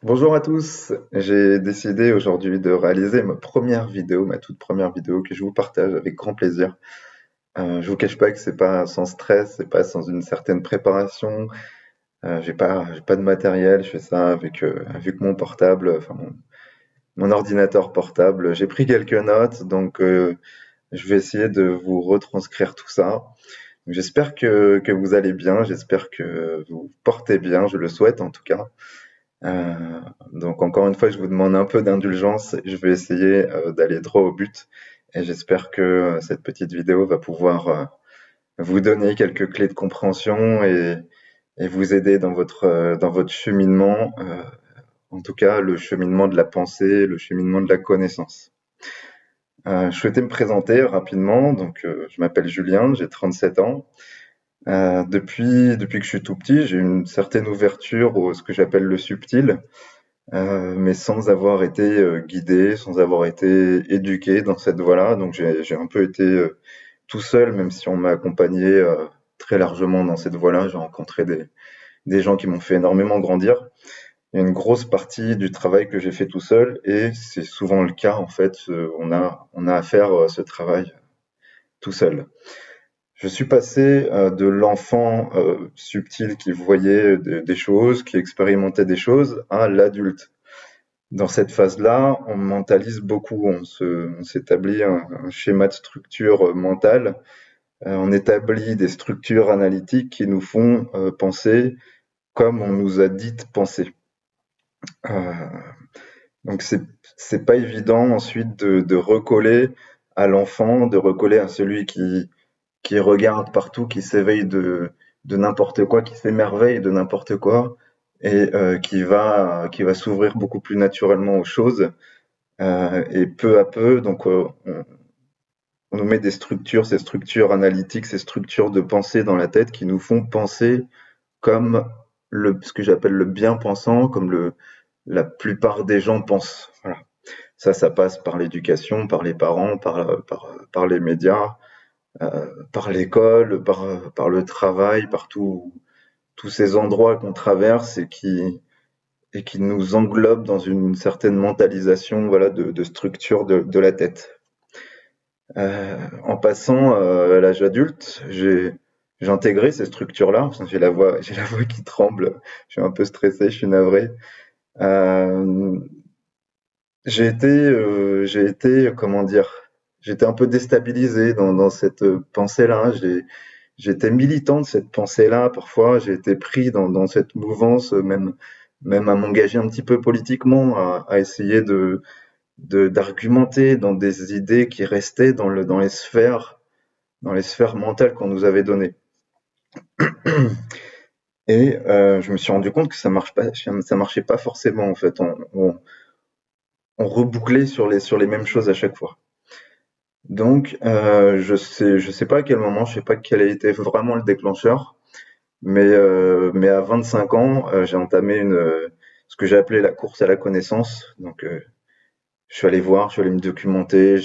Bonjour à tous, j'ai décidé aujourd'hui de réaliser ma première vidéo, ma toute première vidéo que je vous partage avec grand plaisir. Je vous cache pas que c'est pas sans stress, c'est pas sans une certaine préparation. J'ai pas de matériel, je fais ça avec mon portable, enfin mon ordinateur portable. J'ai pris quelques notes, donc je vais essayer de vous retranscrire tout ça. J'espère que vous allez bien, j'espère que vous vous portez bien, je le souhaite en tout cas. Euh, donc encore une fois, je vous demande un peu d'indulgence. Je vais essayer d'aller droit au but et j'espère que cette petite vidéo va pouvoir vous donner quelques clés de compréhension et vous aider dans votre cheminement, en tout cas le cheminement de la pensée, le cheminement de la connaissance. Je souhaitais me présenter rapidement. Donc, je m'appelle Julien, j'ai 37 ans. Depuis que je suis tout petit, j'ai une certaine ouverture au ce que j'appelle le subtil. Mais sans avoir été guidé, sans avoir été éduqué dans cette voie-là. Donc j'ai un peu été tout seul, même si on m'a accompagné très largement dans cette voie-là. J'ai rencontré des gens qui m'ont fait énormément grandir. Il y a une grosse partie du travail que j'ai fait tout seul, et c'est souvent le cas en fait. On a à faire ce travail tout seul. Je suis passé de l'enfant subtil qui voyait des choses, qui expérimentait des choses, à l'adulte. Dans cette phase-là, on mentalise beaucoup, on s'établit un schéma de structure mentale, on établit des structures analytiques qui nous font penser comme on nous a dit de penser. Euh, donc c'est pas évident ensuite de recoller à l'enfant, de recoller à celui qui regarde partout, qui s'éveille de n'importe quoi, qui s'émerveille de n'importe quoi, et qui va s'ouvrir beaucoup plus naturellement aux choses. Et peu à peu, donc, on nous met des structures, ces structures analytiques, ces structures de pensée dans la tête qui nous font penser comme ce que j'appelle le bien pensant, comme la plupart des gens pensent. Voilà. Ça passe par l'éducation, par les parents, par les médias, par l'école, par le travail, par tous ces endroits qu'on traverse et qui nous englobent dans une certaine mentalisation, voilà, de structure de la tête. En passant à l'âge adulte, j'ai intégré ces structures-là. Enfin, j'ai la voix qui tremble. Je suis un peu stressé, je suis navré. Euh, j'ai été, comment dire, j'étais un peu déstabilisé dans cette pensée-là. J'étais militant de cette pensée-là. Parfois, j'ai été pris dans cette mouvance, même à m'engager un petit peu politiquement, à essayer d'argumenter dans des idées qui restaient dans les sphères mentales qu'on nous avait données. Et je me suis rendu compte que ça marchait pas forcément en fait. On rebouclait sur les mêmes choses à chaque fois. Donc je sais pas à quel moment, je sais pas quel a été vraiment le déclencheur, mais à 25 ans, j'ai entamé ce que j'ai appelé la course à la connaissance. Donc je suis allé voir, je suis allé me documenter,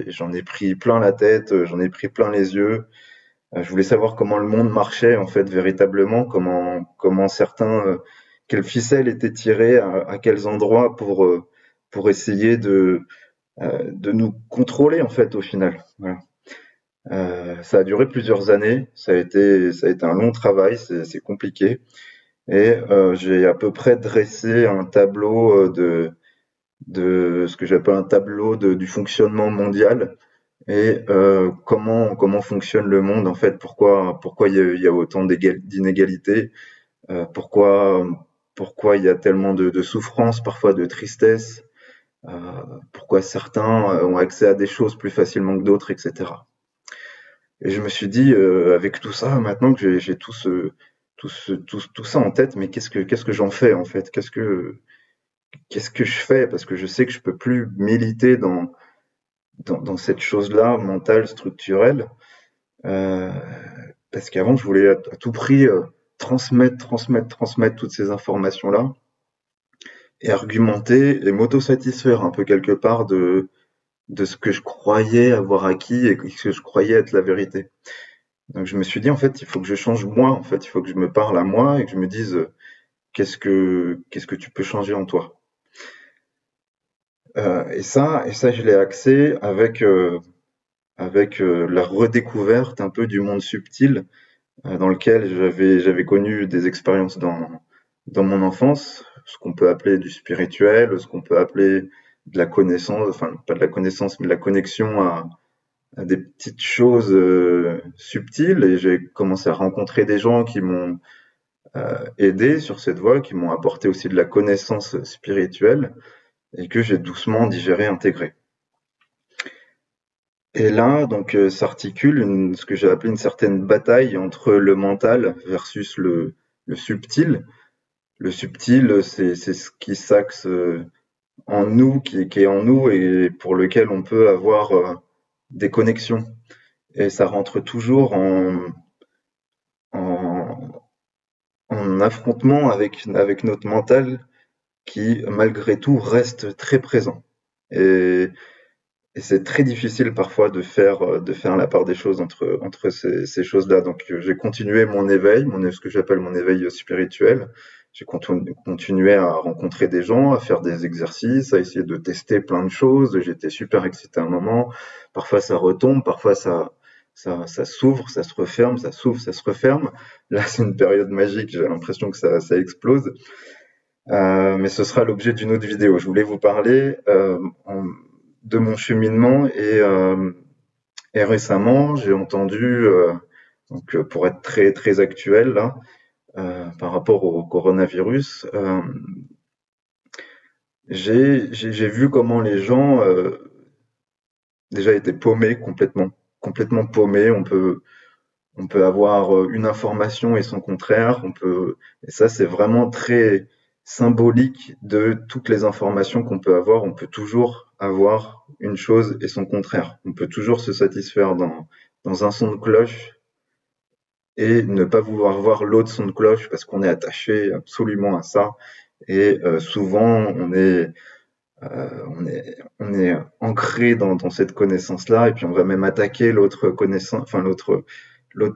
j'en ai pris plein la tête, j'en ai pris plein les yeux. Je voulais savoir comment le monde marchait en fait véritablement, comment certains, quelles ficelles étaient tirées, à quels endroits pour essayer de nous contrôler en fait au final. Voilà. Ça a duré plusieurs années, ça a été un long travail, c'est compliqué, et j'ai à peu près dressé un tableau de ce que j'appelle un tableau du fonctionnement mondial et comment fonctionne le monde en fait, pourquoi il y a autant d'inégalités, pourquoi il y a tellement de souffrance, parfois de tristesse, euh, pourquoi certains ont accès à des choses plus facilement que d'autres, etc. Et je me suis dit, avec tout ça, maintenant que j'ai tout ça en tête, mais qu'est-ce que j'en fais en fait? Qu'est-ce que je fais? Parce que je sais que je peux plus militer dans cette chose-là, mentale, structurelle. Euh, Parce qu'avant, je voulais à tout prix transmettre toutes ces informations-là et argumenter et m'auto-satisfaire un peu quelque part de ce que je croyais avoir acquis et ce que je croyais être la vérité. Donc je me suis dit, en fait, il faut que je change moi, en fait, il faut que je me parle à moi et que je me dise, qu'est-ce que tu peux changer en toi. Et ça, je l'ai axé avec la redécouverte un peu du monde subtil dans lequel j'avais connu des expériences dans mon enfance, ce qu'on peut appeler du spirituel, ce qu'on peut appeler de la connaissance, enfin pas de la connaissance, mais de la connexion à des petites choses subtiles. Et j'ai commencé à rencontrer des gens qui m'ont aidé sur cette voie, qui m'ont apporté aussi de la connaissance spirituelle et que j'ai doucement digéré, intégré. Et là, donc, s'articule ce que j'ai appelé une certaine bataille entre le mental versus le subtil. Le subtil, c'est ce qui s'axe en nous, qui est en nous et pour lequel on peut avoir des connexions. Et ça rentre toujours en, en affrontement avec notre mental qui, malgré tout, reste très présent. Et, et c'est très difficile parfois de faire la part des choses entre ces choses-là. Donc j'ai continué mon éveil, ce que j'appelle mon éveil spirituel. J'ai continué à rencontrer des gens, à faire des exercices, à essayer de tester plein de choses. J'étais super excité à un moment. Parfois ça retombe, parfois ça s'ouvre, ça se referme, ça s'ouvre, ça se referme. Là c'est une période magique, j'ai l'impression que ça explose. Mais ce sera l'objet d'une autre vidéo. Je voulais vous parler de mon cheminement et récemment, j'ai entendu, donc pour être très très actuel là, par rapport au coronavirus, j'ai vu comment les gens déjà étaient paumés complètement, complètement paumés. On peut avoir une information et son contraire. Et ça, c'est vraiment très symbolique de toutes les informations qu'on peut avoir. On peut toujours avoir une chose et son contraire. On peut toujours se satisfaire dans un son de cloche et ne pas vouloir voir l'autre son de cloche parce qu'on est attaché absolument à ça. Et souvent, on est ancré dans cette connaissance-là, et puis on va même attaquer l'autre connaissance, enfin l'autre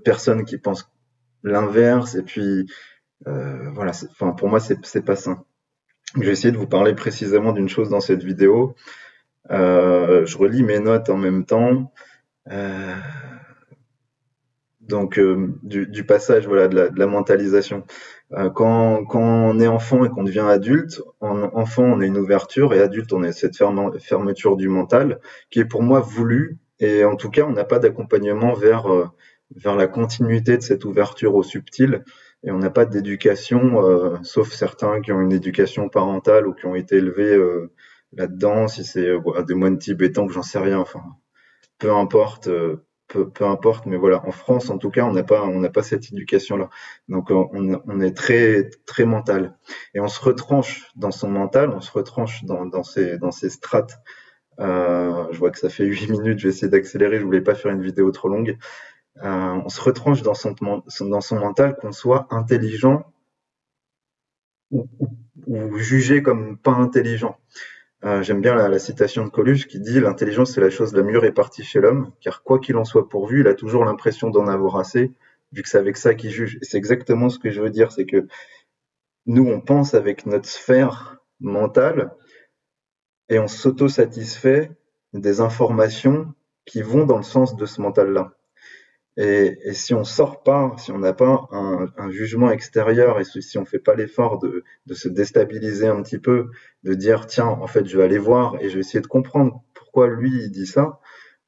personne qui pense l'inverse, et puis voilà, enfin pour moi c'est pas sain. Je vais essayer de vous parler précisément d'une chose dans cette vidéo. Je relis mes notes en même temps. Euh, donc du passage, voilà, de la mentalisation. Quand on est enfant et qu'on devient adulte, enfant on a une ouverture et adulte on a cette fermeture du mental qui est pour moi voulue, et en tout cas on n'a pas d'accompagnement vers la continuité de cette ouverture au subtil, et on n'a pas d'éducation, sauf certains qui ont une éducation parentale ou qui ont été élevés là-dedans, si c'est voilà, des moines tibétains, que j'en sais rien, enfin peu importe, peu importe, mais voilà, en France, en tout cas, on n'a pas cette éducation-là. Donc, on est très, très mental. Et on se retranche dans son mental, on se retranche dans ces strates. Je vois que ça fait 8 minutes, je vais essayer d'accélérer, je voulais pas faire une vidéo trop longue. On se retranche dans son mental, qu'on soit intelligent ou jugé comme pas intelligent. J'aime bien la citation de Coluche qui dit: «L'intelligence, c'est la chose la mieux répartie chez l'homme, car quoi qu'il en soit pourvu, il a toujours l'impression d'en avoir assez, vu que c'est avec ça qu'il juge.» Et c'est exactement ce que je veux dire, c'est que nous, on pense avec notre sphère mentale et on s'auto-satisfait des informations qui vont dans le sens de ce mental-là. Et si on sort pas, si on n'a pas un jugement extérieur, et si on fait pas l'effort de se déstabiliser un petit peu, de dire tiens, en fait, je vais aller voir et je vais essayer de comprendre pourquoi lui il dit ça,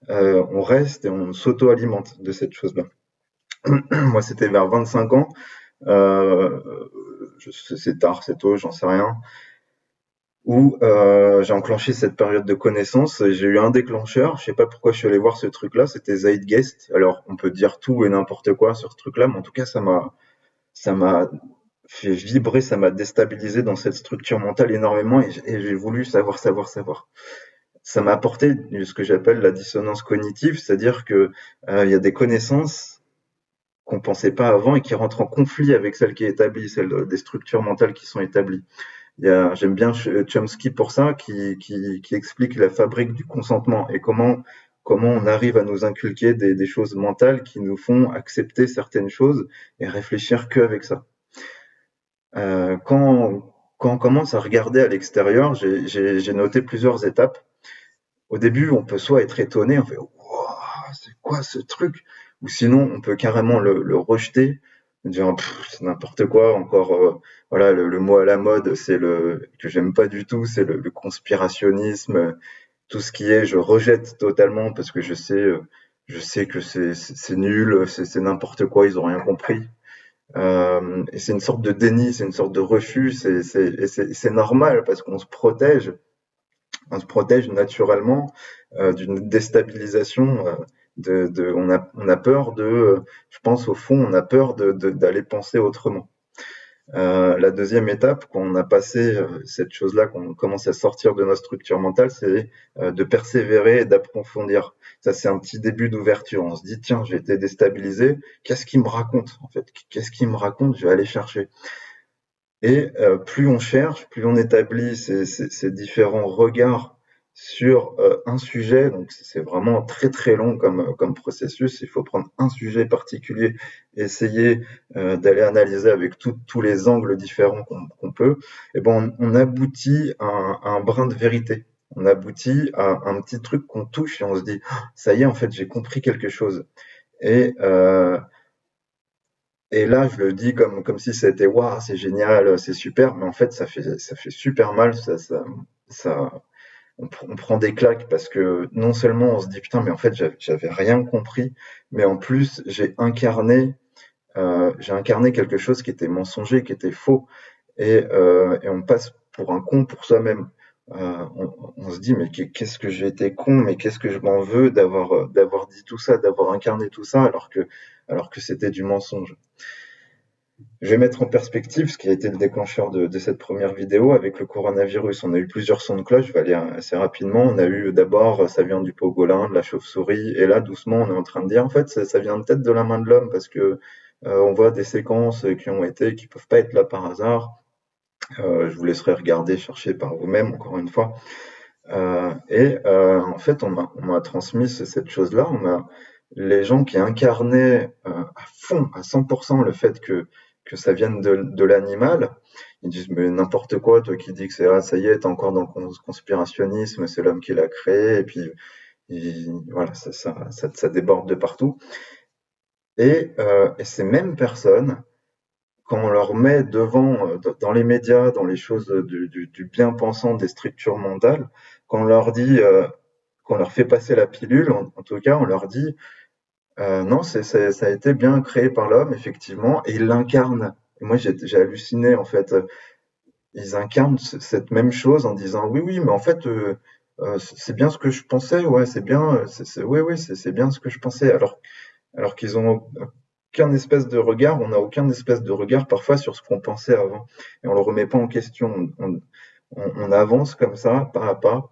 on reste et on s'auto-alimente de cette chose-là. Moi, c'était vers 25 ans, euh, c'est tard, c'est tôt, j'en sais rien, où j'ai enclenché cette période de connaissance. J'ai eu un déclencheur, je sais pas pourquoi je suis allé voir ce truc-là, c'était Zeitgeist. Alors on peut dire tout et n'importe quoi sur ce truc-là, mais en tout cas ça m'a fait vibrer, ça m'a déstabilisé dans cette structure mentale énormément, et j'ai voulu savoir, savoir, savoir. Ça m'a apporté ce que j'appelle la dissonance cognitive, c'est-à-dire que il y a des connaissances qu'on pensait pas avant et qui rentrent en conflit avec celles qui est établies, celles des structures mentales qui sont établies. J'aime bien Chomsky pour ça, qui explique la fabrique du consentement et comment on arrive à nous inculquer des choses mentales qui nous font accepter certaines choses et réfléchir qu'avec ça. Quand on commence à regarder à l'extérieur, j'ai noté plusieurs étapes. Au début, on peut soit être étonné, on fait «Wouah, c'est quoi ce truc?» ou sinon on peut carrément le rejeter, dire c'est n'importe quoi, encore voilà le mot à la mode, c'est le que j'aime pas du tout, c'est le conspirationnisme, tout ce qui est, je rejette totalement parce que je sais que c'est nul, c'est n'importe quoi, ils ont rien compris. Et c'est une sorte de déni, c'est une sorte de refus, c'est normal parce qu'on on se protège naturellement d'une déstabilisation. On a peur je pense au fond, on a peur d'aller penser autrement. La deuxième étape, quand on a passé cette chose-là, qu'on commence à sortir de notre structure mentale, c'est de persévérer et d'approfondir. Ça, c'est un petit début d'ouverture. On se dit, tiens, j'ai été déstabilisé. Qu'est-ce qu'il me raconte, en fait? Qu'est-ce qu'il me raconte? Je vais aller chercher. Et plus on cherche, plus on établit ces différents regards sur un sujet. Donc c'est vraiment très très long comme processus. Il faut prendre un sujet particulier, essayer d'aller analyser avec tous les angles différents qu'on peut. Et ben on aboutit à un brin de vérité. On aboutit à un petit truc qu'on touche et on se dit ah, ça y est en fait j'ai compris quelque chose. Et et là, je le dis comme si c'était waouh, c'est génial, c'est super, mais en fait, ça fait super mal, ça, on prend des claques parce que non seulement on se dit putain, mais en fait, j'avais rien compris, mais en plus, j'ai incarné quelque chose qui était mensonger, qui était faux, et on passe pour un con pour soi-même. On se dit mais qu'est-ce que j'ai été con, mais qu'est-ce que je m'en veux d'avoir dit tout ça, d'avoir incarné tout ça alors que c'était du mensonge. Je vais mettre en perspective ce qui a été le déclencheur de cette première vidéo avec le coronavirus. On a eu plusieurs sons de cloche, je vais aller assez rapidement. On a eu d'abord, ça vient du pangolin, de la chauve-souris, et là, doucement, on est en train de dire, en fait, ça vient peut-être de la main de l'homme parce que on voit des séquences qui peuvent pas être là par hasard. Je vous laisserai regarder, chercher par vous-même, encore une fois. En fait, on m'a transmis cette chose-là. Les gens qui incarnaient à fond, à 100% le fait que ça vienne de l'animal, ils disent mais n'importe quoi, toi qui dis que c'est ah, ça y est, t'es encore dans le conspirationnisme, c'est l'homme qui l'a créé, et puis voilà, ça déborde de partout. Et ces mêmes personnes, quand on leur met devant, dans les médias, dans les choses du bien-pensant des structures mentales, quand on leur dit, qu'on leur fait passer la pilule, en tout cas, on leur dit non, ça a été bien créé par l'homme, effectivement, et ils l'incarnent. Et moi, j'ai halluciné, en fait. Ils incarnent cette même chose en disant oui, oui, mais en fait, c'est bien ce que je pensais, ouais, c'est bien, oui, oui, c'est bien ce que je pensais. Alors qu'ils ont aucun espèce de regard, on n'a aucun espèce de regard parfois sur ce qu'on pensait avant. Et on le remet pas en question. On avance comme ça, pas à pas,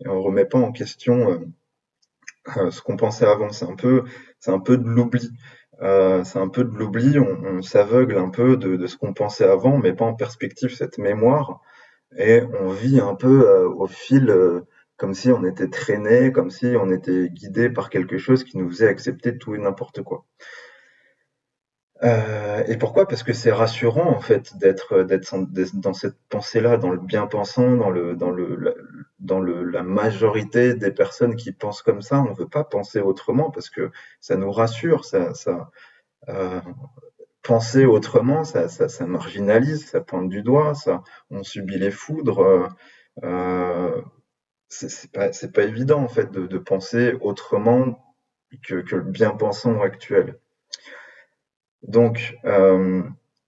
et on remet pas en question ce qu'on pensait avant. C'est un peu de l'oubli. C'est un peu de l'oubli. On s'aveugle un peu de ce qu'on pensait avant, on met pas en perspective cette mémoire et on vit un peu au fil, comme si on était traîné, comme si on était guidé par quelque chose qui nous faisait accepter tout et n'importe quoi. Et pourquoi? Parce que c'est rassurant en fait d'être dans cette pensée-là, dans le bien-pensant, la majorité des personnes qui pensent comme ça. On veut pas penser autrement parce que ça nous rassure, heu, penser autrement, ça marginalise, ça pointe du doigt, on subit les foudres, c'est pas évident en fait de penser autrement que le bien-pensant actuel. Donc,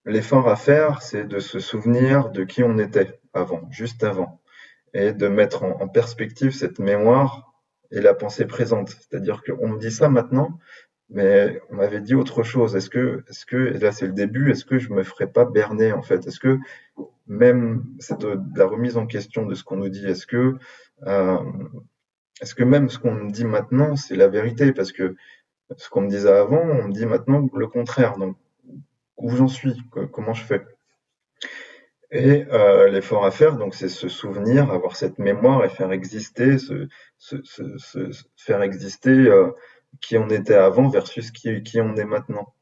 l'effort à faire, c'est de se souvenir de qui on était avant, juste avant, et de mettre en perspective cette mémoire et la pensée présente. C'est-à-dire qu'on me dit ça maintenant, mais on m'avait dit autre chose. Et là c'est le début, est-ce que je me ferais pas berner en fait? Est-ce que même c'est de la remise en question de ce qu'on nous dit, euh, est-ce que même ce qu'on me dit maintenant, c'est la vérité? Parce que ce qu'on me disait avant, on me dit maintenant le contraire. Donc, où j'en suis, comment je fais. Et l'effort à faire, donc, c'est se souvenir, avoir cette mémoire et faire exister, faire exister qui on était avant versus qui on est maintenant.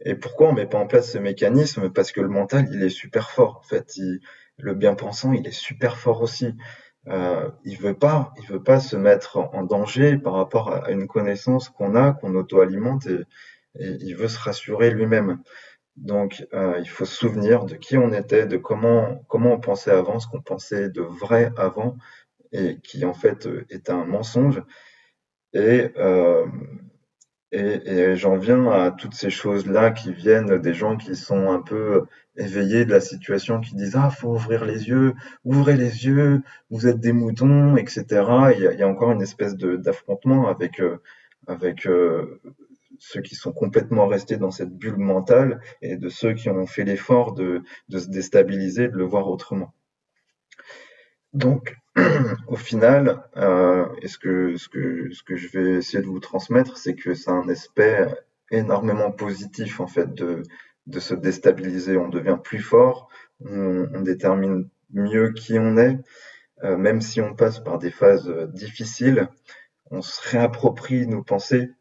Et pourquoi on met pas en place ce mécanisme? Parce que le mental, il est super fort. En fait, le bien-pensant, il est super fort aussi. Il veut pas se mettre en danger par rapport à une connaissance qu'on a, qu'on auto-alimente, et il veut se rassurer lui-même. Donc, il faut se souvenir de qui on était, de comment on pensait avant, ce qu'on pensait de vrai avant, et qui en fait est un mensonge. Et, euh, et j'en viens à toutes ces choses-là qui viennent des gens qui sont un peu éveillés de la situation, qui disent ah, faut ouvrir les yeux, ouvrez les yeux, vous êtes des moutons, etc. Il y a encore une espèce d'affrontement avec ceux qui sont complètement restés dans cette bulle mentale et de ceux qui ont fait l'effort de se déstabiliser, de le voir autrement. Donc, au final, et ce que je vais essayer de vous transmettre, c'est que c'est un aspect énormément positif en fait de se déstabiliser. On devient plus fort, on détermine mieux qui on est, même si on passe par des phases difficiles, on se réapproprie nos pensées,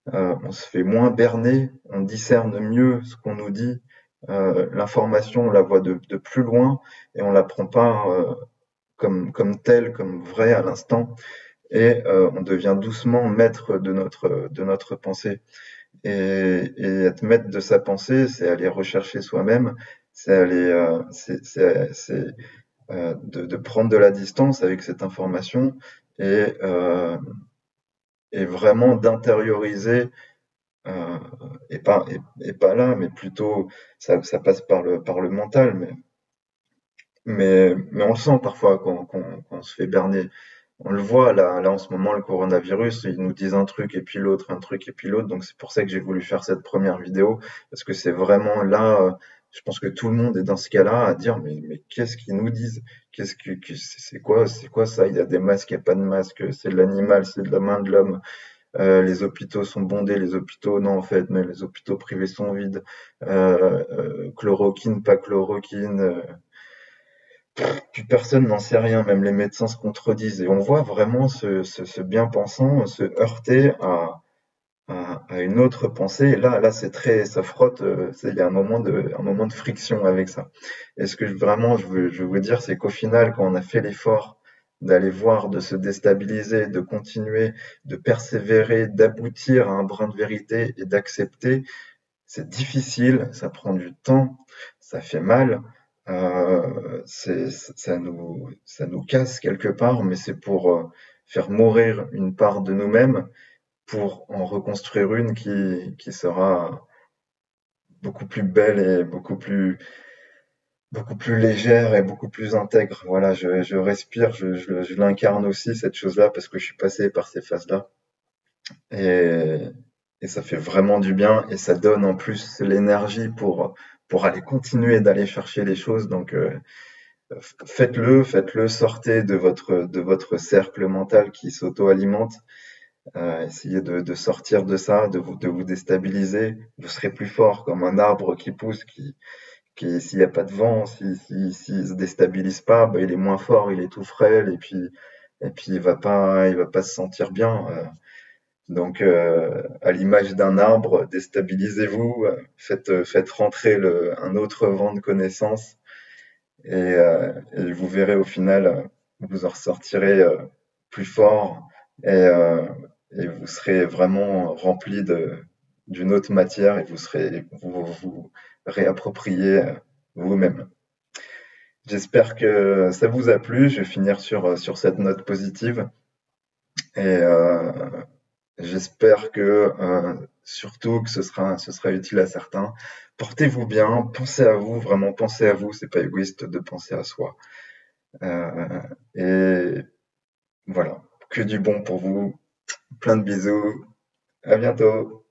on se fait moins berner, on discerne mieux ce qu'on nous dit, l'information on la voit de plus loin et on la prend pas comme telle, comme vraie à l'instant, et on devient doucement maître de notre pensée. Et être maître de sa pensée, c'est aller rechercher soi-même, c'est aller, de prendre de la distance avec cette information et vraiment d'intérioriser, euh, et pas là, mais plutôt ça passe par le mental, mais on le sent parfois quand on se fait berner. On le voit là en ce moment, le coronavirus, ils nous disent un truc et puis l'autre, un truc et puis l'autre. Donc c'est pour ça que j'ai voulu faire cette première vidéo, parce que c'est vraiment là, je pense que tout le monde est dans ce cas-là à dire, mais qu'est-ce qu'ils nous disent? C'est quoi ça? Il y a des masques, il n'y a pas de masques, c'est de l'animal, c'est de la main de l'homme. Les hôpitaux sont bondés, les hôpitaux, non en fait, mais les hôpitaux privés sont vides. Chloroquine, pas chloroquine. Plus personne n'en sait rien, même les médecins se contredisent. Et on voit vraiment ce bien-pensant se heurter à une autre pensée. Et là, c'est très, ça frotte. Il y a un moment de friction avec ça. Et ce que vraiment je veux vous dire, c'est qu'au final, quand on a fait l'effort d'aller voir, de se déstabiliser, de continuer, de persévérer, d'aboutir à un brin de vérité et d'accepter, c'est difficile, ça prend du temps, ça fait mal, ça nous casse quelque part, mais c'est pour faire mourir une part de nous-mêmes pour en reconstruire une qui sera beaucoup plus belle et beaucoup plus légère et beaucoup plus intègre. Voilà, je respire, je l'incarne aussi, cette chose-là, parce que je suis passé par ces phases-là. Et, et ça fait vraiment du bien et ça donne en plus l'énergie pour aller continuer d'aller chercher les choses. Donc faites-le, sortez de votre cercle mental qui s'auto-alimente. Essayez de sortir de ça, de vous déstabiliser. Vous serez plus fort comme un arbre qui pousse, qui s'il n'y a pas de vent, s'il se déstabilise pas, bah, il est moins fort, il est tout frêle et puis il va pas se sentir bien. Donc, à l'image d'un arbre, déstabilisez-vous, faites rentrer un autre vent de connaissances et vous verrez au final, vous en ressortirez plus fort et, euh, et vous serez vraiment rempli d'une autre matière et vous réappropriez vous-même. J'espère que ça vous a plu. Je vais finir sur cette note positive et j'espère que surtout que ce sera utile à certains. Portez-vous bien, pensez à vous, vraiment pensez à vous, c'est pas égoïste de penser à soi. Euh, et voilà, que du bon pour vous, plein de bisous, à bientôt.